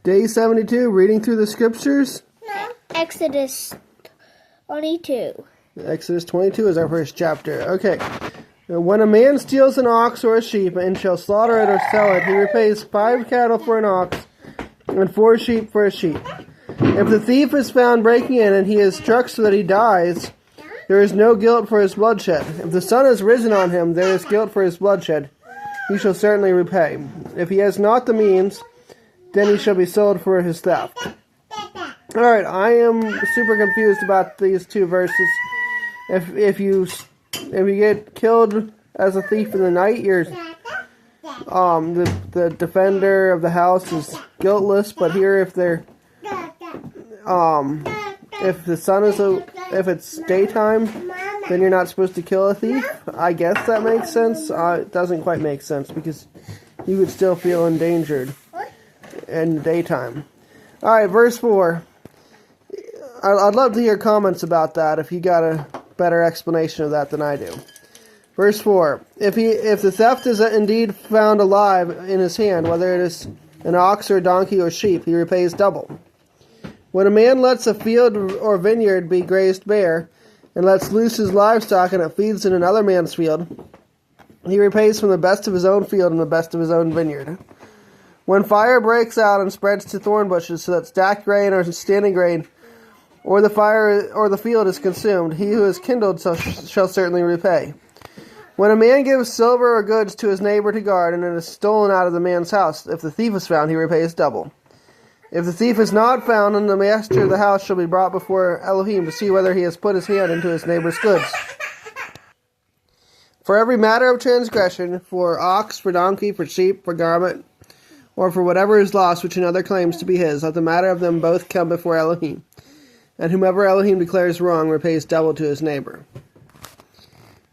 Day 72, reading through the scriptures. Exodus 22. Exodus 22 is our first chapter. Okay. Now, when a man steals an ox or a sheep and shall slaughter it or sell it, he repays 5 cattle for an ox and 4 sheep for a sheep. If the thief is found breaking in and he is struck so that he dies, there is no guilt for his bloodshed. If the sun has risen on him, there is guilt for his bloodshed. He shall certainly repay. If he has not the means, then he shall be sold for his theft. Alright, I am super confused about these two verses. If you get killed as a thief in the night, you're the defender of the house is guiltless. But here, if they're if the sun is if it's daytime, then you're not supposed to kill a thief. I guess that makes sense. It doesn't quite make sense because you would still feel endangered in the daytime. Alright, verse 4. I'd love to hear comments about that if you got a better explanation of that than I do. Verse 4. If the theft is indeed found alive in his hand, whether it is an ox or donkey or sheep, he repays double. When a man lets a field or vineyard be grazed bare, and lets loose his livestock and it feeds in another man's field, he repays from the best of his own field and the best of his own vineyard. When fire breaks out and spreads to thorn bushes, so that stacked grain or standing grain, or the fire or the field is consumed, he who is kindled shall certainly repay. When a man gives silver or goods to his neighbor to guard, and it is stolen out of the man's house, if the thief is found, he repays double. If the thief is not found, then the master of the house shall be brought before Elohim to see whether he has put his hand into his neighbor's goods. For every matter of transgression, for ox, for donkey, for sheep, for garment, or for whatever is lost which another claims to be his, let the matter of them both come before Elohim. And whomever Elohim declares wrong repays double to his neighbor.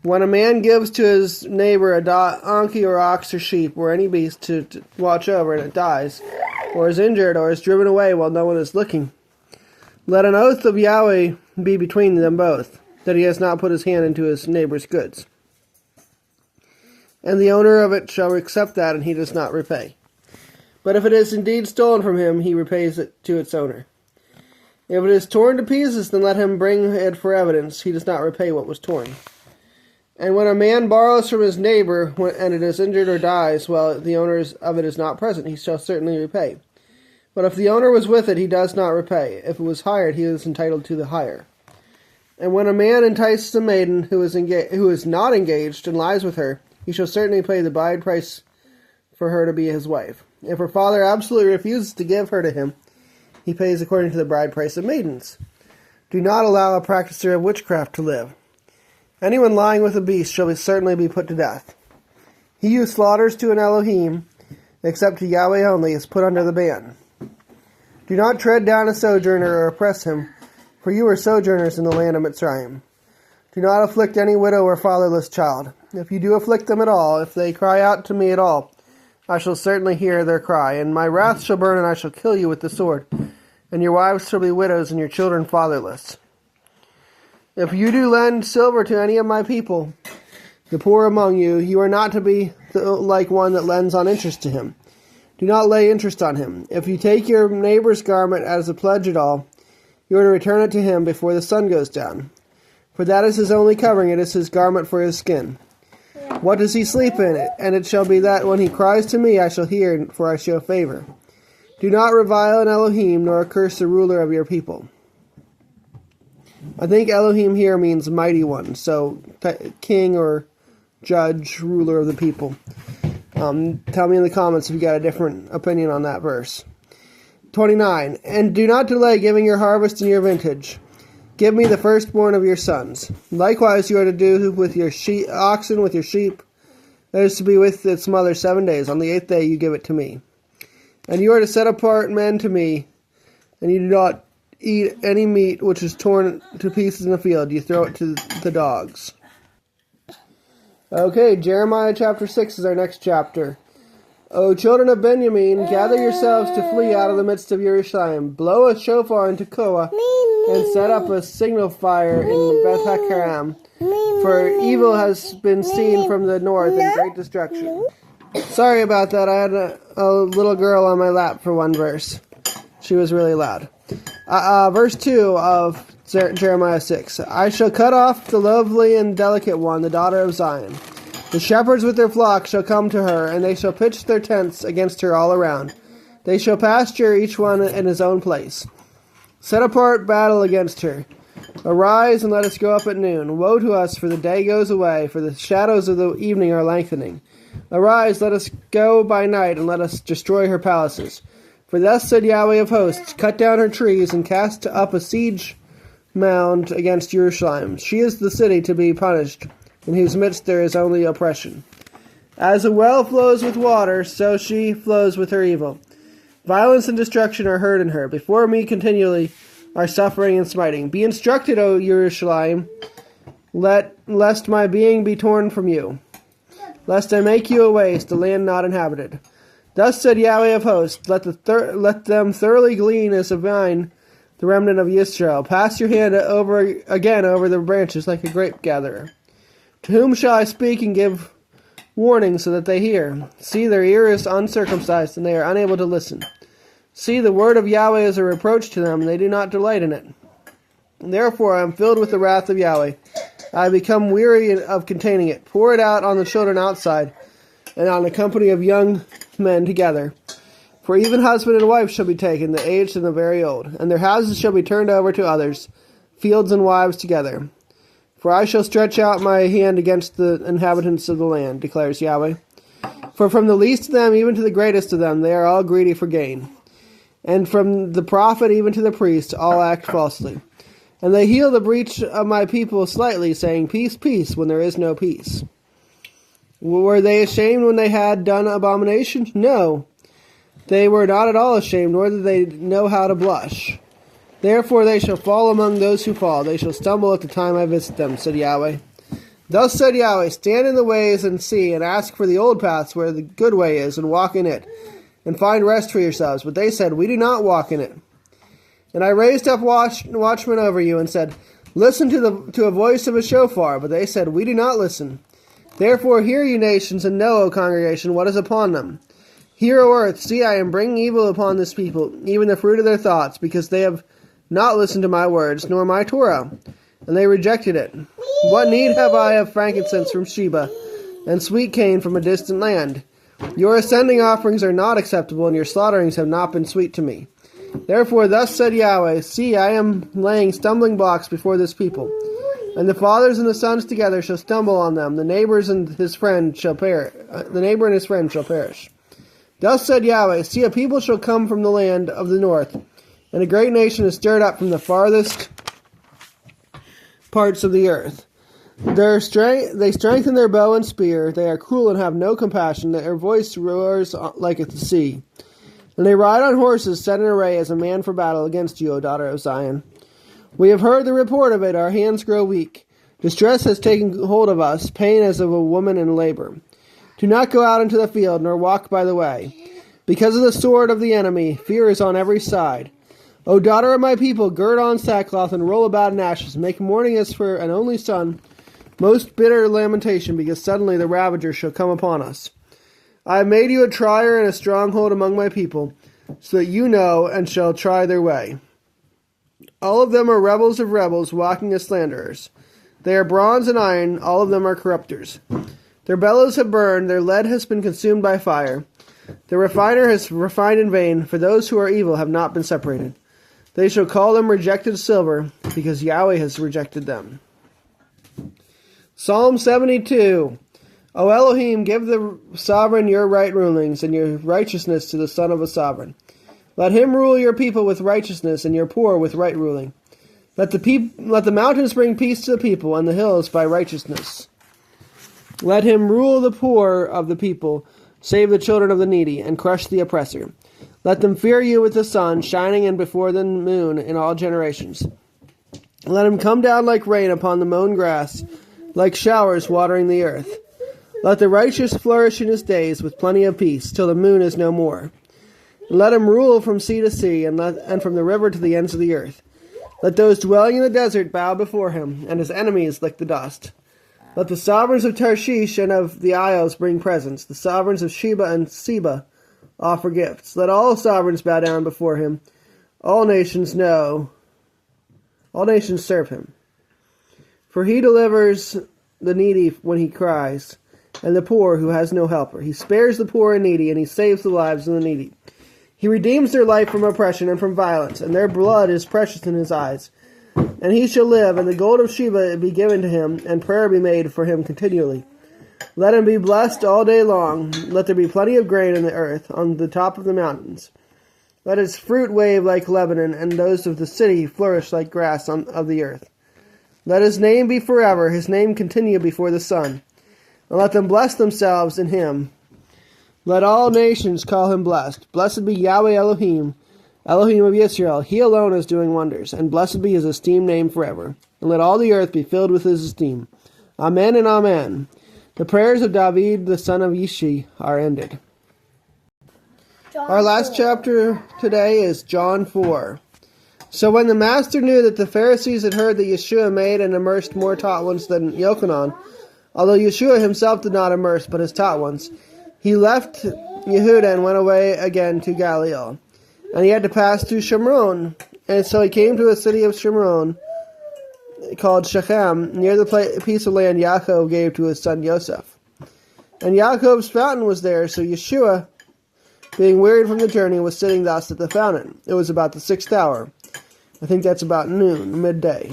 When a man gives to his neighbor a donkey or ox or sheep or any beast to watch over and it dies, or is injured or is driven away while no one is looking, let an oath of Yahweh be between them both, that he has not put his hand into his neighbor's goods. And the owner of it shall accept that, and he does not repay. But if it is indeed stolen from him, he repays it to its owner. If it is torn to pieces, then let him bring it for evidence. He does not repay what was torn. And when a man borrows from his neighbor, and it is injured or dies, while the owner of it is not present, he shall certainly repay. But if the owner was with it, he does not repay. If it was hired, he is entitled to the hire. And when a man entices a maiden who is not engaged and lies with her, he shall certainly pay the bride price for her to be his wife. If her father absolutely refuses to give her to him, he pays according to the bride price of maidens. Do not allow a practicer of witchcraft to live. Anyone lying with a beast shall certainly be put to death. He who slaughters to an Elohim, except to Yahweh only, is put under the ban. Do not tread down a sojourner or oppress him, for you are sojourners in the land of Mitzrayim. Do not afflict any widow or fatherless child. If you do afflict them at all, if they cry out to me at all, I shall certainly hear their cry, and my wrath shall burn, and I shall kill you with the sword, and your wives shall be widows, and your children fatherless. If you do lend silver to any of my people, the poor among you, you are not to be like one that lends on interest to him. Do not lay interest on him. If you take your neighbor's garment as a pledge at all, you are to return it to him before the sun goes down. For that is his only covering, it is his garment for his skin. What does he sleep in it? And it shall be that when he cries to me, I shall hear, for I show favor. Do not revile an Elohim, nor curse the ruler of your people. I think Elohim here means mighty one, so king or judge, ruler of the people. Tell me in the comments if you got a different opinion on that verse. 29. And do not delay giving your harvest and your vintage. Give me the firstborn of your sons. Likewise you are to do with your oxen, with your sheep. That is to be with its mother 7 days. On the 8th day you give it to me. And you are to set apart men to me, and you do not eat any meat which is torn to pieces in the field. You throw it to the dogs. Okay, Jeremiah chapter 6 is our next chapter. O children of Benjamin, gather yourselves to flee out of the midst of Jerusalem. Blow a shofar in Tekoa, and set up a signal fire in Beth Hakerem. For evil has been seen from the north and great destruction. Sorry about that. I had a little girl on my lap for one verse. She was really loud. Verse 2 of Jeremiah 6. I shall cut off the lovely and delicate one, the daughter of Zion. The shepherds with their flocks shall come to her, and they shall pitch their tents against her all around. They shall pasture each one in his own place. Set apart battle against her. Arise and let us go up at noon. Woe to us, for the day goes away, for the shadows of the evening are lengthening. Arise, let us go by night, and let us destroy her palaces. For thus said Yahweh of hosts, cut down her trees, and cast up a siege mound against Jerusalem. She is the city to be punished, in whose midst there is only oppression. As a well flows with water, so she flows with her evil. Violence and destruction are heard in her. Before me continually are suffering and smiting. Be instructed, O Jerusalem, lest my being be torn from you, lest I make you a waste, a land not inhabited. Thus said Yahweh of hosts, let them thoroughly glean as a vine the remnant of Israel. Pass your hand again over the branches like a grape gatherer. To whom shall I speak and give warning so that they hear? See, their ear is uncircumcised, and they are unable to listen. See, the word of Yahweh is a reproach to them, and they do not delight in it. Therefore I am filled with the wrath of Yahweh. I have become weary of containing it. Pour it out on the children outside, and on a company of young men together. For even husband and wife shall be taken, the aged and the very old, and their houses shall be turned over to others, fields and wives together. For I shall stretch out my hand against the inhabitants of the land, declares Yahweh. For from the least of them even to the greatest of them, they are all greedy for gain. And from the prophet even to the priest, all act falsely. And they heal the breach of my people slightly, saying, Peace, peace, when there is no peace. Were they ashamed when they had done abomination? No, they were not at all ashamed, nor did they know how to blush. Therefore they shall fall among those who fall. They shall stumble at the time I visit them, said Yahweh. Thus said Yahweh, stand in the ways and see, and ask for the old paths where the good way is, and walk in it, and find rest for yourselves. But they said, we do not walk in it. And I raised up watchmen over you, and said, listen to a voice of a shofar. But they said, we do not listen. Therefore hear, you nations, and know, O congregation, what is upon them. Hear, O earth, see, I am bringing evil upon this people, even the fruit of their thoughts, because they have not listened to my words, nor my Torah, and they rejected it. What need have I of frankincense from Sheba, and sweet cane from a distant land? Your ascending offerings are not acceptable, and your slaughterings have not been sweet to me. Therefore thus said Yahweh, see, I am laying stumbling blocks before this people, and the fathers and the sons together shall stumble on them. The neighbor and his friend shall perish. Thus said Yahweh, see, a people shall come from the land of the north, and a great nation is stirred up from the farthest parts of the earth. They strengthen their bow and spear. They are cruel and have no compassion. Their voice roars like the sea. And they ride on horses set in array as a man for battle against you, O daughter of Zion. We have heard the report of it. Our hands grow weak. Distress has taken hold of us, pain as of a woman in labor. Do not go out into the field, nor walk by the way. Because of the sword of the enemy, fear is on every side. O daughter of my people, gird on sackcloth and roll about in ashes. Make mourning as for an only son, most bitter lamentation, because suddenly the ravager shall come upon us. I have made you a trier and a stronghold among my people, so that you know and shall try their way. All of them are rebels of rebels, walking as slanderers. They are bronze and iron, all of them are corrupters. Their bellows have burned, their lead has been consumed by fire. The refiner has refined in vain, for those who are evil have not been separated. They shall call them rejected silver, because Yahweh has rejected them. Psalm 72. O Elohim, give the sovereign your right rulings, and your righteousness to the son of a sovereign. Let him rule your people with righteousness, and your poor with right ruling. Let the mountains bring peace to the people, and the hills by righteousness. Let him rule the poor of the people, save the children of the needy, and crush the oppressor. Let them fear you with the sun, shining in before the moon in all generations. Let him come down like rain upon the mown grass, like showers watering the earth. Let the righteous flourish in his days with plenty of peace, till the moon is no more. Let him rule from sea to sea, and from the river to the ends of the earth. Let those dwelling in the desert bow before him, and his enemies lick the dust. Let the sovereigns of Tarshish and of the isles bring presents. The sovereigns of Sheba and Seba offer gifts. Let all sovereigns bow down before him, All nations serve him. For he delivers the needy when he cries, and the poor who has no helper. He spares the poor and needy, and he saves the lives of the needy. He redeems their life from oppression and from violence, and their blood is precious in his eyes. And he shall live, and the gold of Sheba be given to him, and prayer be made for him continually. Let him be blessed all day long. Let there be plenty of grain in the earth, on the top of the mountains. Let its fruit wave like Lebanon, and those of the city flourish like grass of the earth. Let his name be forever, his name continue before the sun. And let them bless themselves in him. Let all nations call him blessed. Blessed be Yahweh Elohim, Elohim of Israel. He alone is doing wonders, and blessed be his esteemed name forever. And let all the earth be filled with his esteem. Amen and amen. The prayers of David, the son of Yishai, are ended. Our last chapter today is John 4. So when the master knew that the Pharisees had heard that Yeshua made and immersed more taught ones than Yochanan, although Yeshua himself did not immerse but his taught ones, he left Yehuda and went away again to Galilee. And he had to pass through Shomron. And so he came to a city of Shomron called Shechem, near the piece of land Yaakov gave to his son Yosef. And Yaakov's fountain was there, so Yeshua, being wearied from the journey, was sitting thus at the fountain. It was about the 6th hour. I think that's about noon, midday.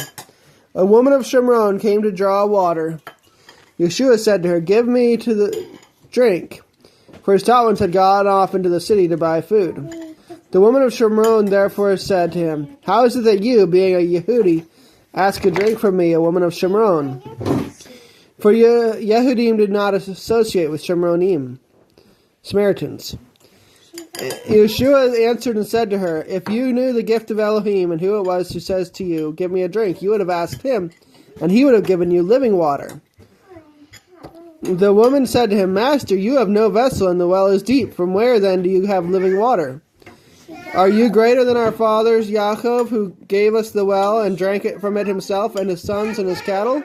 A woman of Shomron came to draw water. Yeshua said to her, "Give me to the drink," for his taught ones had gone off into the city to buy food. The woman of Shomron therefore said to him, "How is it that you, being a Yehudi, ask a drink from me, a woman of Shomron?" For Yehudim did not associate with Shomronim, Samaritans. Yeshua answered and said to her, "If you knew the gift of Elohim and who it was who says to you, 'Give me a drink,' you would have asked him, and he would have given you living water." The woman said to him, "Master, you have no vessel, and the well is deep. From where then do you have living water? Are you greater than our fathers Yaakov, who gave us the well and drank it from it himself and his sons and his cattle?